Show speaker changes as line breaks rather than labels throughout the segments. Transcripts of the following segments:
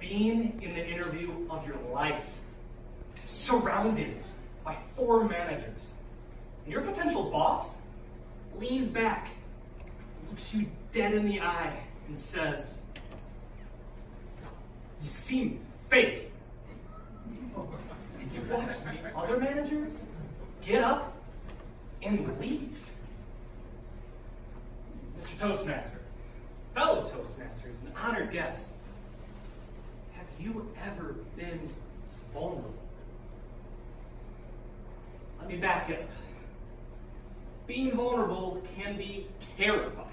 being in the interview of your life, surrounded by 4 managers, and your potential boss leans back, looks you dead in the eye, and says, "You seem fake." And you watch the other managers get up and leave. Mr. Toastmaster, fellow Toastmasters, and honored guests, have you ever been vulnerable? Let me back up. Being vulnerable can be terrifying.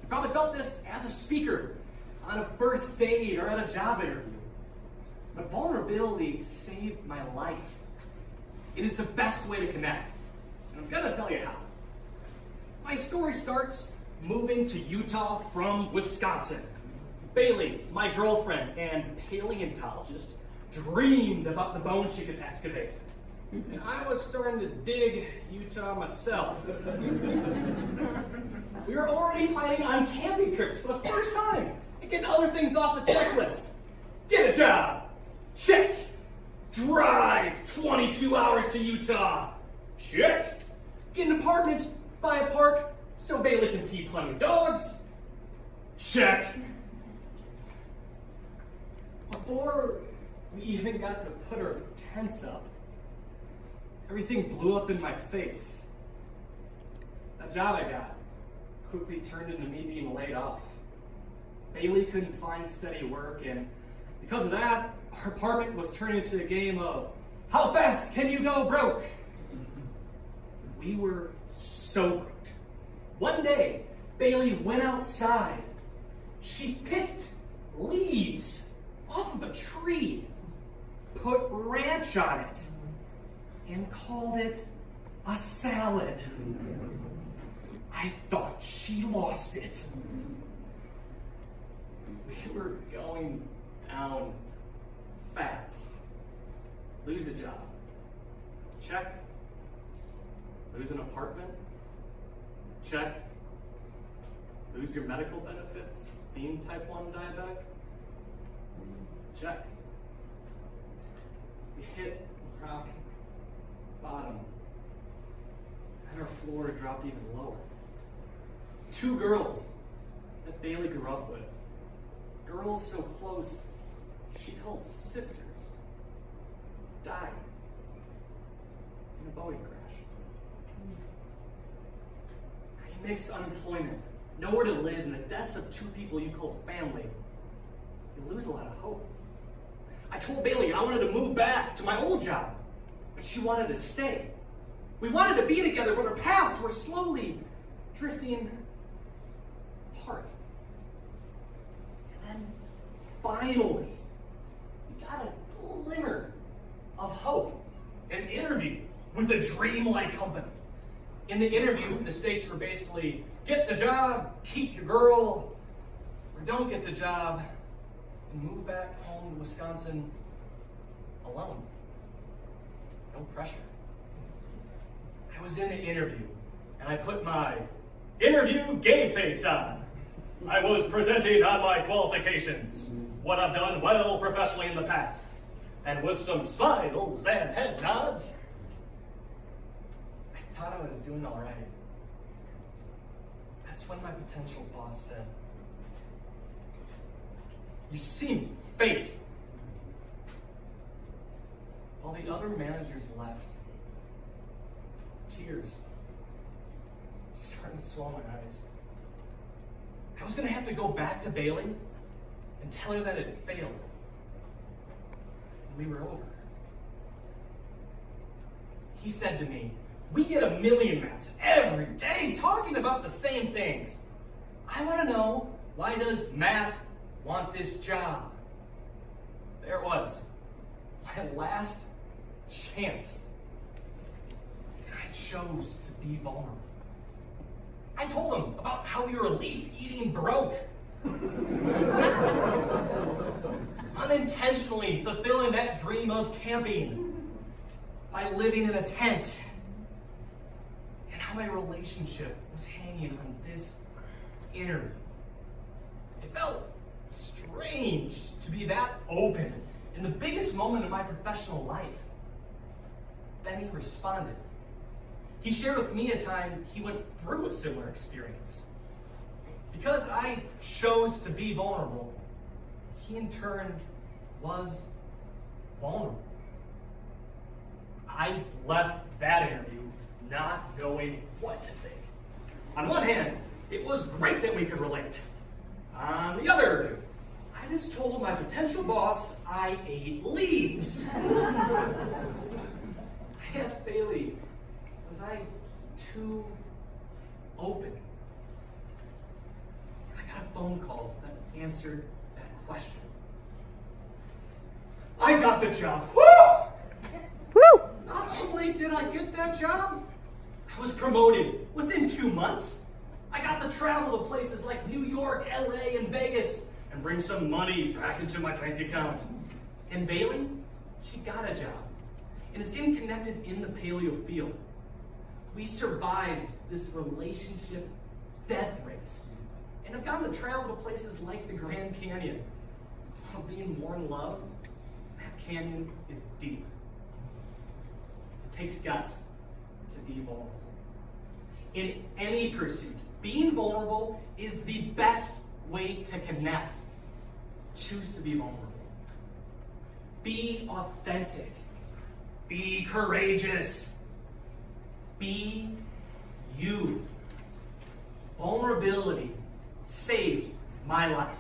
You probably felt this as a speaker, on a first date, or at a job interview. But vulnerability saved my life. It is the best way to connect. And I'm gonna tell you how. My story starts moving to Utah from Wisconsin. Bailey, my girlfriend and paleontologist, dreamed about the bones she could excavate. And I was starting to dig Utah myself. We were already planning on camping trips for the first time and getting other things off the checklist. Get a job. Check. Drive 22 hours to Utah. Check. Get an apartment, buy a park so Bailey can see plenty of dogs. Check. Before we even got to put our tents up, everything blew up in my face. That job I got quickly turned into me being laid off. Bailey couldn't find steady work, and because of that, our apartment was turned into a game of how fast can you go broke? We were so broke. One day, Bailey went outside. She picked leaves off of a tree, put ranch on it, and called it a salad. I thought she lost it. We were going down fast. Lose a job. Check. Lose an apartment. Check. Lose your medical benefits. Being type 1 diabetic. Check. We hit rock bottom. And our floor dropped even lower. 2 girls that Bailey grew up with. Girls so close, she called sisters, died in a Boeing crash. You mix unemployment, nowhere to live, and the deaths of 2 people you called family, you lose a lot of hope. I told Bailey I wanted to move back to my old job, but she wanted to stay. We wanted to be together, but our paths were slowly drifting apart. And then, finally, we got a glimmer of hope. An interview with a dreamlike company. In the interview, the stakes were basically, get the job, keep your girl, or don't get the job, and move back home to Wisconsin alone. No pressure. I was in the interview, and I put my interview game face on. I was presenting on my qualifications, what I've done well professionally in the past, and with some smiles and head nods, I thought I was doing all right. That's when my potential boss said, "You seem fake." While the other managers left, tears started to swell my eyes. I was going to have to go back to Bailey and tell her that it failed. And we were over. He said to me, "We get a million Matts every day talking about the same things. I want to know, why does Matt want this job?" There it was, my last chance. And I chose to be vulnerable. I told him about how we were leaf-eating broke. Unintentionally fulfilling that dream of camping by living in a tent. And how my relationship was hanging on this interview. It felt strange to
be that open in the biggest moment of my professional life. Benny responded. He shared with me a time he went through a similar experience. Because I chose to be vulnerable, he in turn was vulnerable. I left that interview not knowing what to think. On one hand, it was great that we could relate. On the other, I just told my potential boss I ate leaves. I asked Bailey, was I too open? I got a phone call that answered that question. I got the job. Woo!
Woo!
Not only did I get that job, I was promoted within 2 months. I got to travel to places like New York, LA, and Vegas and bring some money back into my bank account. And Bailey, she got a job and is getting connected in the paleo field. We survived this relationship death race and have gotten to travel to places like the Grand Canyon. While being more in love, that canyon is deep. It takes guts to be vulnerable. In any pursuit, being vulnerable is the best way to connect. Choose to be vulnerable. Be authentic. Be courageous. Be you. Vulnerability saved my life.